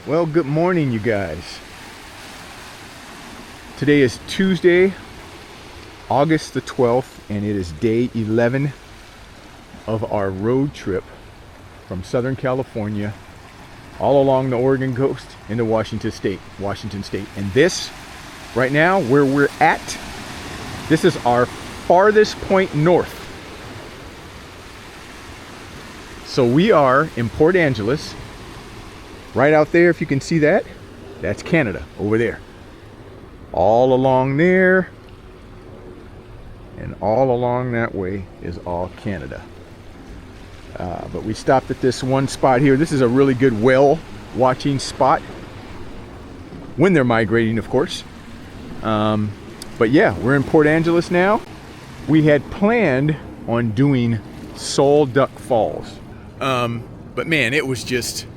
Well, good morning, you guys. Today is Tuesday, August the 12th, and it is day 11 of our road trip from Southern California all along the Oregon coast into Washington State. And this, right now, where we're at, this is our farthest point north. So we are in Port Angeles. Right out there, if you can see that, that's Canada over there. All along there and all along that way is all Canada. But we stopped at this one spot here. This is a really good whale watching spot when they're migrating, of course. But yeah, we're in Port Angeles now. We had planned on doing Salt Duck Falls. But man, it was just,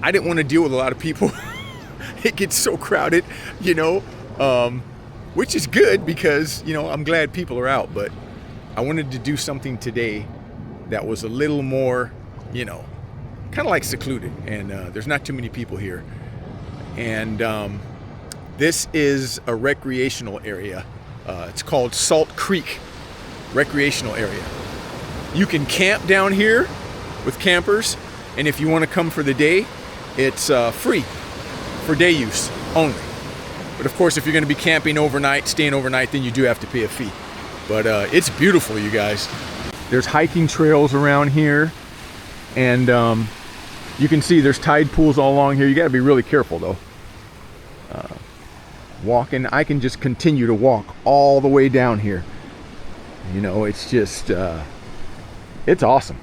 I didn't want to deal with a lot of people. It gets so crowded, which is good because, I'm glad people are out, but I wanted to do something today that was a little more, kind of like secluded, and there's not too many people here. And this is a recreational area. It's called Salt Creek Recreational Area. You can camp down here with campers, and if you want to come for the day, it's free for day use only. But of course, if you're going to be camping overnight, staying overnight, then you do have to pay a fee. But it's beautiful, you guys. There's hiking trails around here, and you can see there's tide pools all along here. You got to be really careful though. Walking, I can just continue to walk all the way down here. It's just, it's awesome.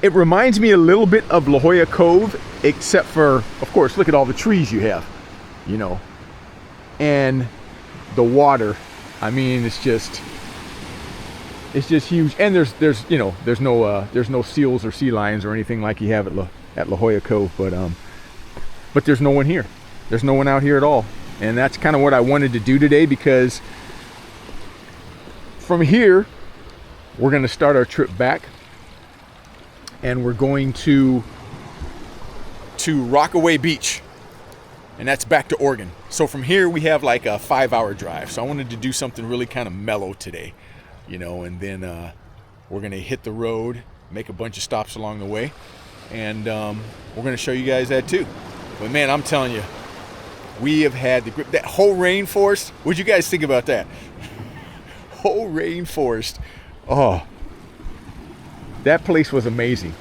It reminds me a little bit of La Jolla Cove, except for, of course, look at all the trees you have, and the water. I mean, it's just huge. And there's no seals or sea lions or anything like you have at La Jolla Cove, but there's no one here. There's no one out here at all, and that's kind of what I wanted to do today, because from here we're going to start our trip back. And we're going to Rockaway Beach, and that's back to Oregon. So from here we have like a 5-hour drive. So I wanted to do something really kind of mellow today, and then we're gonna hit the road, make a bunch of stops along the way, and we're gonna show you guys that too. But man, I'm telling you, we have had that whole rainforest. What'd you guys think about that? Whole rainforest. Oh. That place was amazing.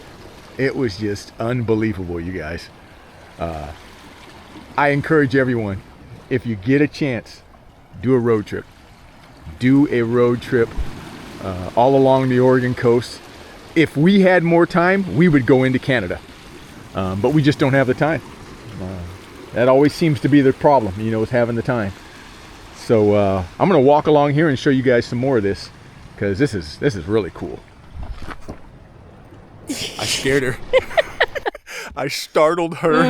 It was just unbelievable, you guys. I encourage everyone, if you get a chance, do a road trip. Do a road trip all along the Oregon coast. If we had more time, we would go into Canada. But we just don't have the time. That always seems to be the problem, is having the time. So I'm going to walk along here and show you guys some more of this, because this is really cool. I scared her. I startled her.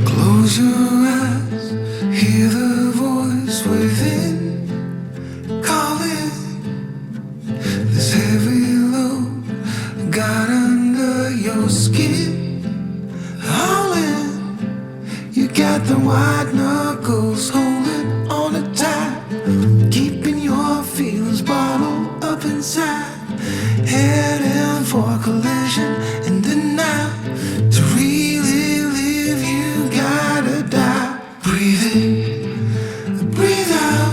Close your eyes, hear the voice within. Got the white knuckles holding on it tight, keeping your feelings bottled up inside, heading for collision in the night. To really live, you gotta die. Breathe in, breathe out.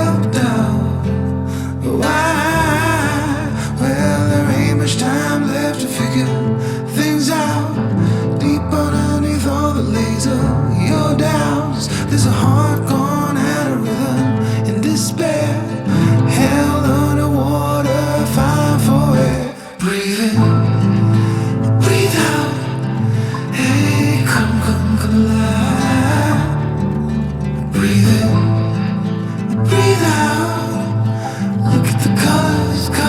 self-doubt. Why? Well, there ain't much time left to figure things out. Deep underneath all the laser, your doubts, there's a heart gone out of rhythm in despair. Held underwater, fine for air. Breathe in, breathe out. Hey, come alive. Breathe in, breathe out. Look at the colors around,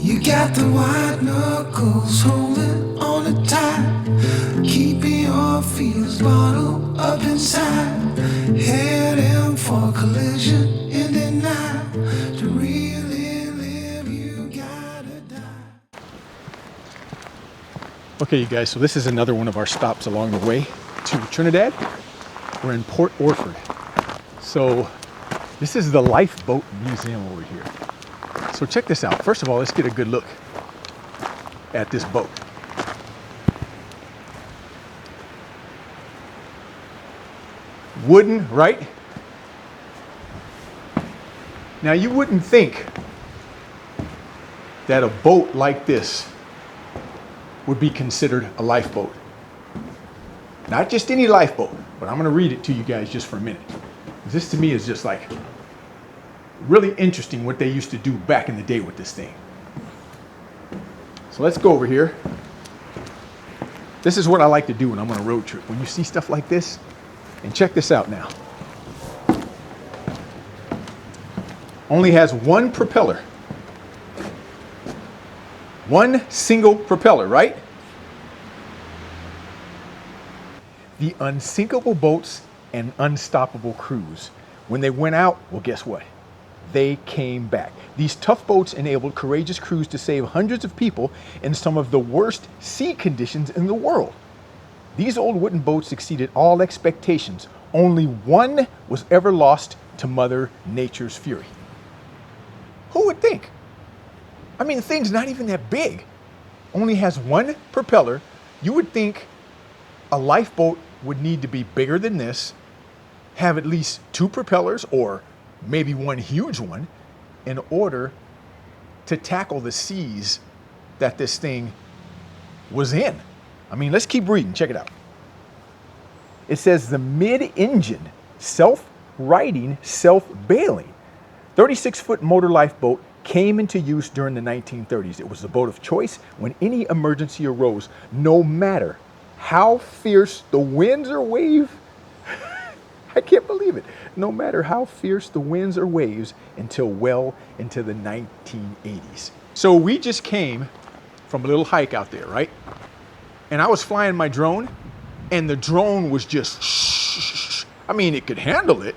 You got the white knuckles holding on it tight, keeping your feels bottled up inside, heading for collision in the night. To really live, you gotta die. Okay, you guys, so this is another one of our stops along the way to Trinidad. We're in Port Orford. So this is the Lifeboat Museum over here. So check this out. First of all, let's get a good look at this boat. Wooden, right? Now you wouldn't think that a boat like this would be considered a lifeboat. Not just any lifeboat, but I'm going to read it to you guys just for a minute. This to me is just like really interesting what they used to do back in the day with this thing. So let's go over here. This is what I like to do when I'm on a road trip. When you see stuff like this, and check this out now. Only has one propeller. One single propeller, right? The unsinkable boats and unstoppable crews. When they went out, well, guess what? They came back. These tough boats enabled courageous crews to save hundreds of people in some of the worst sea conditions in the world. These old wooden boats exceeded all expectations. Only one was ever lost to Mother Nature's fury. Who would think? I mean, the thing's not even that big. Only has one propeller. You would think a lifeboat would need to be bigger than this, have at least two propellers or maybe one huge one in order to tackle the seas that this thing was in. I mean, let's keep reading. Check it out. It says the mid-engine, self-righting, self-bailing 36-foot motor lifeboat came into use during the 1930s. It was the boat of choice when any emergency arose, no matter how fierce the winds or waves. I can't believe it. No matter how fierce the winds or waves until well into the 1980s. So we just came from a little hike out there, right? And I was flying my drone, and the drone was just shh. I mean, it could handle it,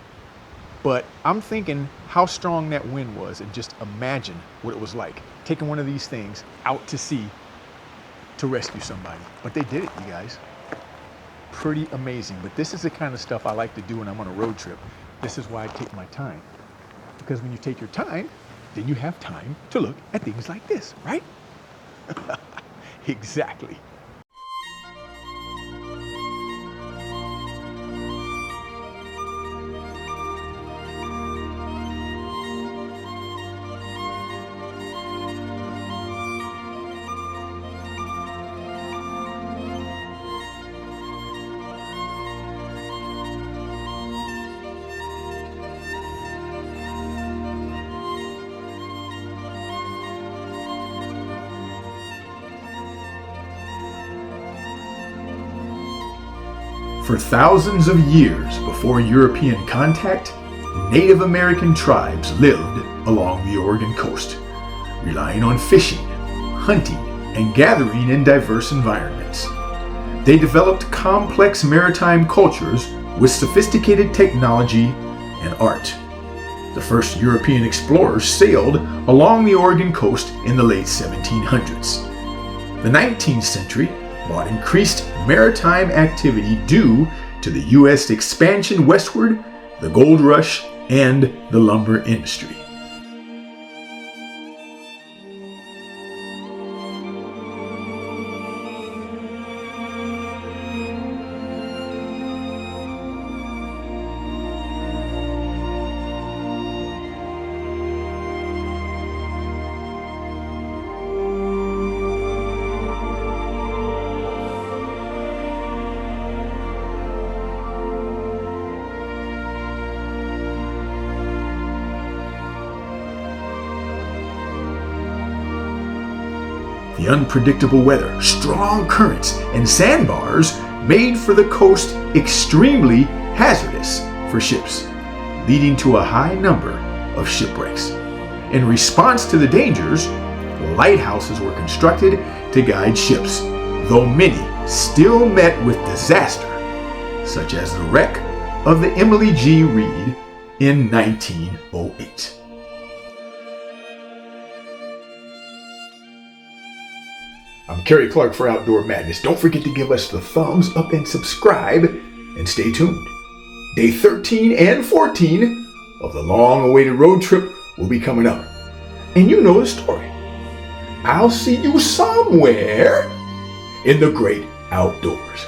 but I'm thinking how strong that wind was, and just imagine what it was like taking one of these things out to sea to rescue somebody. But they did it, you guys. Pretty amazing. But this is the kind of stuff I like to do when I'm on a road trip. This is why I take my time. Because when you take your time, then you have time to look at things like this, right? Exactly. For thousands of years before European contact, Native American tribes lived along the Oregon coast, relying on fishing, hunting, and gathering in diverse environments. They developed complex maritime cultures with sophisticated technology and art. The first European explorers sailed along the Oregon coast in the late 1700s. The 19th century brought increased maritime activity due to the U.S. expansion westward, the gold rush, and the lumber industry. The unpredictable weather, strong currents, and sandbars made for the coast extremely hazardous for ships, leading to a high number of shipwrecks. In response to the dangers, lighthouses were constructed to guide ships, though many still met with disaster, such as the wreck of the Emily G. Reed in 1908. I'm Kerry Clark for Outdoor Madness. Don't forget to give us the thumbs up and subscribe, and stay tuned. Day 13 and 14 of the long-awaited road trip will be coming up. And you know the story. I'll see you somewhere in the great outdoors.